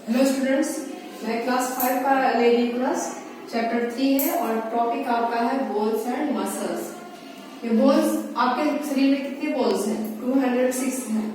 Hello students, मैं class 5 का lady class chapter 3 है और टॉपिक आपका है बोन्स एंड मसल्स। ये बोन्स आपके शरीर में कितने बोन्स हैं? 206 हैं।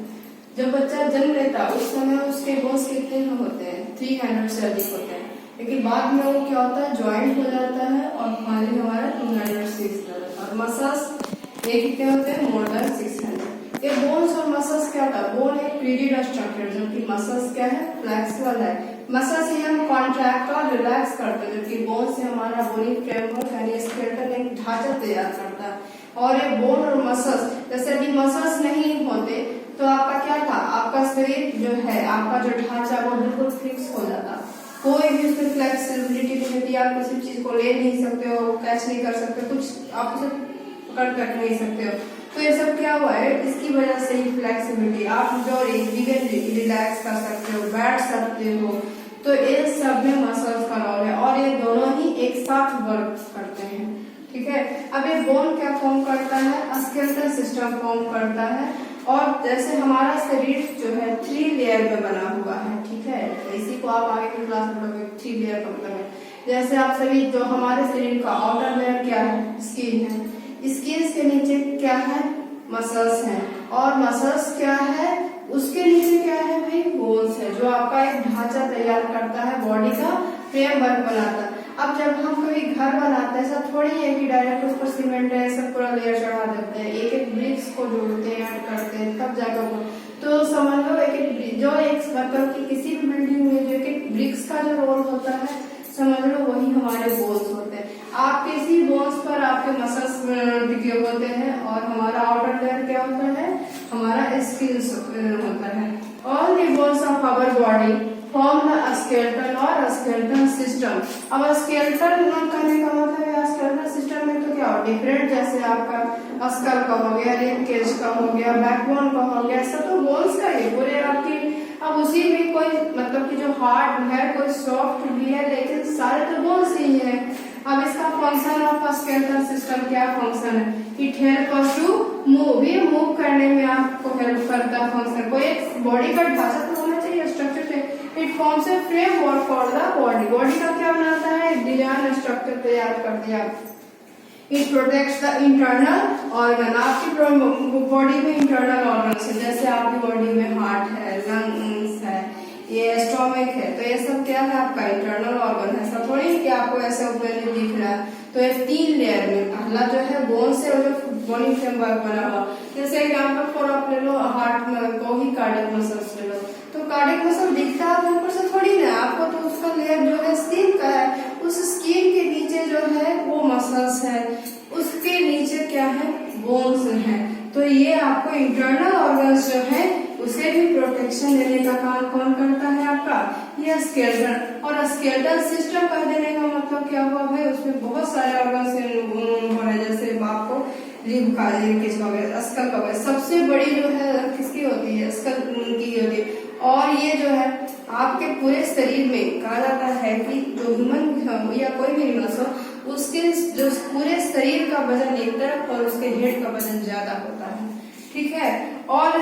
जब बच्चा जन्म लेता है उस समय उसके बोन्स कितने होते हैं? 300 से अधिक होते हैं, लेकिन बाद में वो क्या होता है, ज्वाइंट हो जाता है और फाइनली हमारा 206 हो जाता है। और मसल्स ये कितने होते हैं? More than 600। ये बोन्स और मसल्स क्या होता है? बोन एक रिजिड स्ट्रक्चर, जबकि मसल्स क्या है? फ्लेक्सिबल है। मसल से हम कॉन्ट्रैक्ट और रिलैक्स करते हैं, जबकि बोन से हमारा बोनी फ्रेमवर्क यानी स्केलेटन एक ढांचा तैयार करता है। और ये बोन और मसल्स, जैसे अभी मसल्स नहीं होते तो आपका क्या था, आपका शरीर जो है, आपका जो ढांचा वो बिल्कुल फिक्स हो जाता, कोई भी उसमें फ्लेक्सिबिलिटी नहीं होती, आप किसी चीज को ले नहीं सकते हो, कैच नहीं कर सकते, कुछ आप उसे पकड़ कर नहीं सकते हो। तो ये सब क्या हुआ है, इसकी वजह से ही फ्लेक्सिबिलिटी, आप जो रिलैक्स कर सकते हो, बैठ सकते हो, तो ये सब में मसल्स का रोल है और ये दोनों ही एक साथ वर्क करते हैं। ठीक है, अब ये बोन क्या फॉर्म करता है? स्केलेटल सिस्टम फॉर्म करता है। और जैसे हमारा शरीर जो है 3 लेयर में बना हुआ है, ठीक है, इसी को आप आगे की क्लास में पढ़ोगे। 3 लेयर का मतलब है, जैसे आप सभी जो हमारे शरीर का आउटर लेयर क्या है? स्किन है। स्किन के नीचे क्या है? मसल्स हैं। और मसल्स क्या है? उसके नीचे क्या है भाई? बोन्स है, जो आपका एक ढांचा तैयार करता है, बॉडी का फ्रेमवर्क बनाता है। अब जब हम कभी घर बनाते हैं, ऐसा थोड़ी है कि डायरेक्ट उस पर सीमेंट है सब पूरा लेयर चढ़ा देते हैं, एक एक ब्रिक्स को जोड़ते हैं, ऐड करते हैं, तब जाकर वो, तो समझ लो एक जो एक मतलब कि किसी भी बिल्डिंग में जो एक ब्रिक्स का जो रोल होता है, समझ लो वही हमारे बोन्स होते हैं। आप किसी बोन्स पर आपके मसल्स टिके होते हैं और हमारा आउटर लेयर क्या होता है? हमारा स्किन होता है। All the bones of our body form the skeleton और स्केलेटन सिस्टम। अब स्केलेटन करने का मतलब है, स्केलेटन सिस्टम में तो क्या हो, डिफरेंट, जैसे आपका स्कल का हो गया, रिब केज का हो गया, बैकबोन का हो गया, सब तो बोन्स का ही पूरे आपकी। अब उसी में कोई मतलब कि जो हार्ड है, कोई सॉफ्ट भी है, लेकिन सारे तो बोन्स ही है। अब इसका फंक्शन ऑफ स्केलेटल सिस्टम क्या फंक्शन है? It help us to move, ये मूव करने में आपको हेल्प करता है फंक्शन। कोई एक बॉडी का ढांचा तो होना चाहिए, स्ट्रक्चर चाहिए। It forms a framework for the body. Body का क्या बनाता है? डिजाइन स्ट्रक्चर तैयार कर दिया। It protects the internal organ. आपकी बॉडी में इंटरनल ऑर्गन है, जैसे आपकी बॉडी में हार्ट है, लंग्स है, ये स्टोमक है, तो ये सब क्या है? आपका इंटरनल ऑर्गन है। ऐसा थोड़ी कि आपको ऐसे ऊपर नहीं दिख रहा है। तो ये 3 लेयर में, पहला जो है बोन से और जो बॉडी फ्रेमवर्क बना हुआ, जैसे एग्जाम्पल फॉर आप ले लो, हार्ट में को ही कार्डियक मसल्स ले लो, तो कार्डियक मसल दिखता है ऊपर से थोड़ी ना आपको, तो उसका लेयर जो है स्किन का है, उस स्किन के नीचे जो है वो मसल्स है, उसके नीचे क्या है? बोन्स है। तो ये आपको इंटरनल ऑर्गन्स जो है उसे भी प्रोटेक्शन देने का काम कौन करता है? आपका ये स्केलेटन। और स्केलेटल सिस्टम कह देने का मतलब क्या हुआ भाई? उसमें बहुत सारे ऑर्गन्स हो रहे, जैसे आपको रिब का, किसका हो गया, स्कल का हो गया। सबसे बड़ी जो है किसकी होती है? स्कल की होती है। और ये जो है आपके पूरे शरीर में कहा जाता है कि जो ह्यूमन या कोई भी एनिमल्स हो, उसके जो पूरे शरीर का वजन एक तरफ और उसके हेड का वजन ज्यादा होता है। ठीक है, और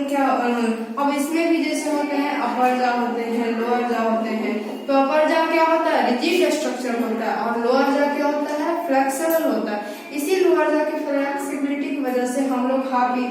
क्या अब इसमें भी जैसे होते हैं अपर जा होते हैं, लोअर जा होते हैं। तो अपर जा क्या होता है? रिजिड स्ट्रक्चर होता है, और लोअर जा क्या होता है? फ्लेक्सिबल होता है। इसी लोअर जा की फ्लेक्सिबिलिटी की वजह से हम लोग खा पी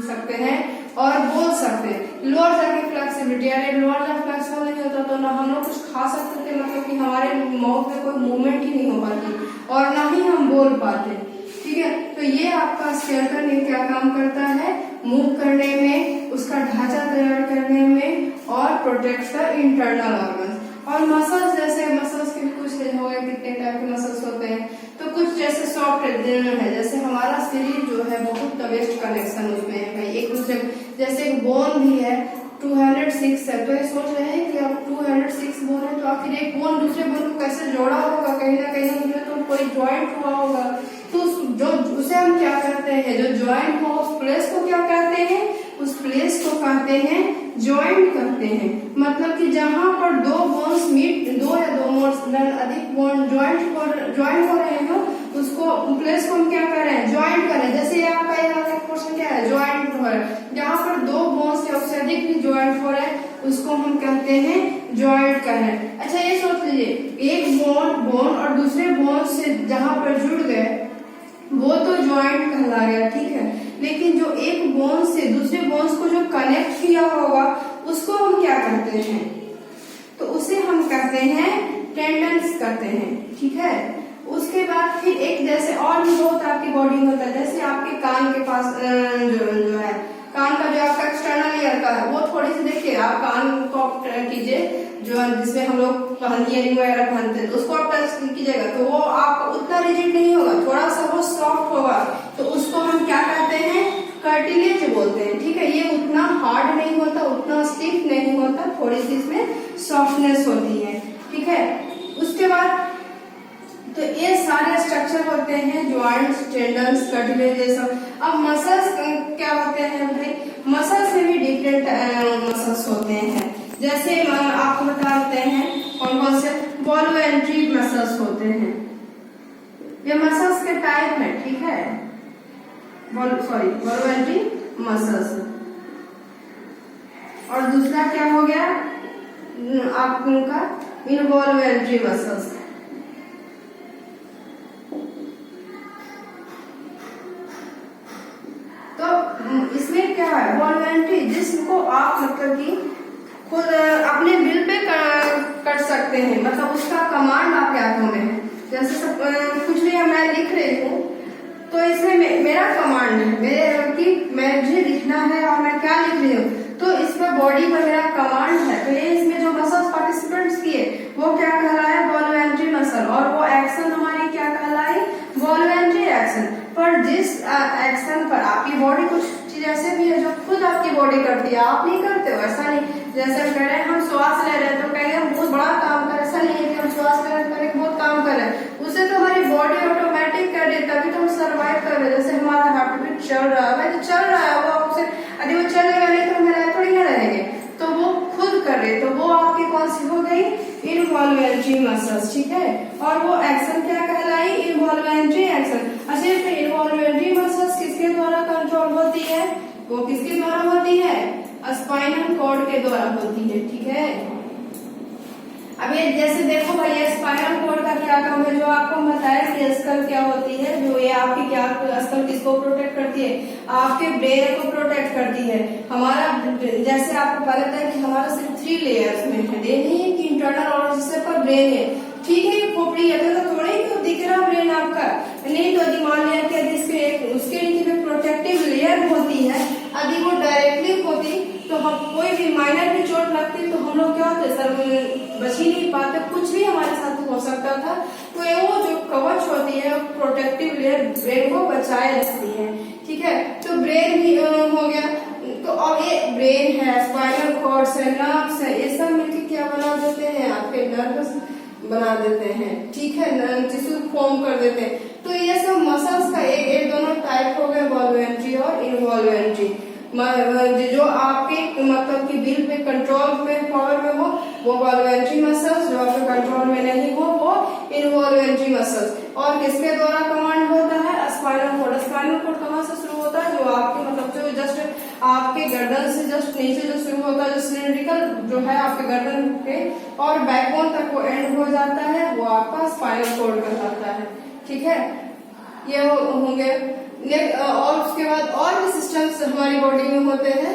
सकते हैं और बोल सकते हैं। लोअर जा की फ्लेक्सिबिलिटी, अरे लोअर जा फ्लेक्सिबल नहीं होता तो ना हम लोग कुछ खा सकते थे, मतलब कि हमारे माउथ में कोई मूवमेंट ही नहीं हो पाती और ना ही हम बोल पाते। ठीक है, तो ये आपका स्केलेटन ये क्या काम करता है? मूव करने में, उसका ढांचा तैयार करने में, और प्रोटेक्ट द इंटरनल ऑर्गन्स। और मसल्स, जैसे मसल्स के कुछ हो गए, कितने टाइप के मसल्स होते हैं, तो कुछ जैसे सॉफ्ट है, जैसे हमारा शरीर जो है बहुत वेस्ट कनेक्शन उसमें है भाई, एक दूसरे, जैसे एक बोन भी है 206 है, तो ये सोच रहे हैं कि अब 206 बोन है, तो आखिर एक बोन दूसरे बोन को कैसे जोड़ा होगा? कहीं ना कहीं उसमें तो कोई ज्वाइंट हुआ होगा, तो जो उसे हम क्या करते हैं? जो ज्वाइंट हो उस प्लेस को क्या कहते हैं? उस प्लेस को कहते हैं ज्वाइंट करते हैं। मतलब कि जहां पर दो बोन्स मीट, दो या दो मोर अधिक बोन ज्वाइंट हो रहे हो, उसको प्लेस को हम क्या कर रहे हैं, ज्वाइंट कर रहे हैं। जैसे ये आपका ये वाला पोर्शन क्या है, ज्वाइंट हो रहा है, जहाँ पर दो बोन्स या उससे अधिक भी ज्वाइंट हो रहा है उसको हम कहते हैं ज्वाइंट कर रहे हैं। अच्छा ये सोच लीजिए, एक बोन और दूसरे बोन से जहाँ पर जुड़ गए वो तो ज्वाइंट कहला गया, ठीक है, लेकिन जो एक बोन से दूसरे बोन्स को जो कनेक्ट किया होगा उसको हम क्या कहते हैं, तो उसे हम कहते हैं टेंडन्स कहते हैं, ठीक है। उसके बाद फिर एक जैसे और भी बहुत आपकी बॉडी में होता है, जैसे आपके कान के पास जो है कान का जो आपका एक्सटर्नल ईयर का है वो थोड़ी सी देखिए, आप कान को कीजिए जो जिसमें हम लोग इयरिंग वगैरह पहनते हैं, तो उसको आप टच कीजिएगा तो वो आप उतना रिजिड नहीं होगा, थोड़ा सा वो सॉफ्ट होगा, तो उसको हम क्या कहते हैं, कार्टिलेज बोलते हैं, ठीक है। ये उतना हार्ड नहीं होता, उतना स्टिफ नहीं होता, थोड़ी सी इसमें सॉफ्टनेस होती है, ठीक है। उसके बाद तो ये सारे स्ट्रक्चर होते हैं ज्वाइंट्स, टेंडन्स, कार्टिलेज, ये सब। अब मसल्स क्या होते हैं भाई, मसल्स में भी डिफरेंट मसल्स होते हैं। जैसे आपको बताते हैं कौन कौन से, वॉल्वेंट्री मसल्स होते हैं, ये मसल्स के टाइप है, ठीक है, वॉल्वेंट्री मसल्स। और दूसरा क्या हो गया आपका इनवॉल्वेंट्री मसल्स। तो इसमें क्या है, वॉल्वेंट्री जिसको आप मतलब कि खुद अपने बिल पे कर सकते हैं, मतलब उसका कमांड आपके हाथों में है। जैसे सब कुछ भी मैं लिख रही हूँ तो इसमें मेरा कमांड है, मेरे कि मुझे लिखना है और मैं क्या लिख रही हूँ, तो इसमें बॉडी पर मेरा कमांड है। तो ये इसमें जो मसल्स पार्टिसिपेंट्स किए वो क्या कहलाए, वॉल्वेंट्री मसल, और वो एक्शन हमारी क्या कहलाई, वॉल्वेंट्री एक्शन। पर जिस एक्शन पर आपकी बॉडी, कुछ चीज ऐसे भी है जो खुद आपकी बॉडी करती है, आप नहीं करते हो, ऐसा नहीं। जैसे हम कह रहे हैं हम श्वास ले रहे हैं तो कहेंगे हम बहुत बड़ा काम कर रहे हैं, ऐसा नहीं है कि हम श्वास ले रहे हैं बहुत काम कर रहे हैं, उससे तो हमारी बॉडी ऑटोमेटिक कर रही है, तभी तो हम सर्वाइव कर रहे हैं। जैसे हमारा हार्ट बीट चल रहा है, भाई तो चल रहा है, वो आपसे यदि वो चलेगा नहीं तो हम थोड़ी ना रहेंगे, तो वो खुद कर रहे, तो वो आपकी कौन सी हो गई, इनवॉल्वेंट्री मसल्स, ठीक है। और वो एक्शन क्या कहलाई, इनवॉल्वेंट्री एक्शन। अच्छा तो इनवॉल्वेंट्री मसल्स किसके द्वारा कंट्रोल होती है, वो किसके द्वारा होती है, स्पाइनल कॉर्ड के द्वारा होती है, ठीक है। अब ये जैसे देखो भाई, ये स्पाइनल कॉर्ड का क्या काम है, जो आपको बताया कि स्कल क्या होती है, जो ये आपकी क्या स्कल किसको प्रोटेक्ट करती है, आपके ब्रेन को प्रोटेक्ट करती है। हमारा जैसे आपको पता है कि हमारा सिर्फ 3 लेयर्स में है, ये नहीं है कि इंटरनल और जिससे पर ब्रेन है, ठीक है, खोपड़ी है तो थोड़ा ही तो दिख रहा ब्रेन आपका नहीं, तो यदि मान लिया कि इसके उसके नीचे में प्रोटेक्टिव लेयर होती है, यदि वो डायरेक्टली होती तो हम कोई भी माइनर भी चोट लगती तो हम लोग क्या होते, सर बच ही नहीं पाते, कुछ भी हमारे साथ हो सकता था। तो वो जो कवच होती है प्रोटेक्टिव लेयर ब्रेन को बचाए रखती है, ठीक है। तो ब्रेन भी हो गया, तो अब ये ब्रेन है, स्पाइनल कॉर्ड है, नर्व्स है, ये सब मिलकर क्या बना देते हैं, आपके नर्व्स बना देते हैं, ठीक है, टिश्यू फॉर्म कर देते हैं। तो ये सब मसल्स का एक दोनों टाइप हो गए, वॉल्वेंट्री और इनवॉल्वेंट्री। जो आपके मतलब कि बिल पे कंट्रोल में पावर में हो वो वॉल्वेंट्री मसल्स, जो आपके कंट्रोल में नहीं हो वो इनवॉल्वेंट्री मसल्स। और किसके द्वारा कमांड होता है, स्पाइनल कॉर्ड। स्पाइनल कॉर्ड कहाँ से शुरू होता है, जो आपके मतलब जो जस्ट आपके गर्दन से जस्ट नीचे जो शुरू होता है, जो सिलेंड्रिकल जो है आपके गर्दन के और बैकबोन तक वो एंड हो जाता है, वो आपका स्पाइनल कॉर्ड कहलाता है, ठीक है। ये होंगे और उसके बाद और भी सिस्टम्स हमारी बॉडी में होते हैं।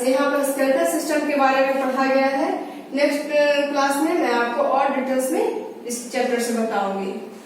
यहाँ पर स्केलेटल सिस्टम के बारे में पढ़ा गया है। नेक्स्ट क्लास में मैं आपको और डिटेल्स में इस चैप्टर से बताऊंगी।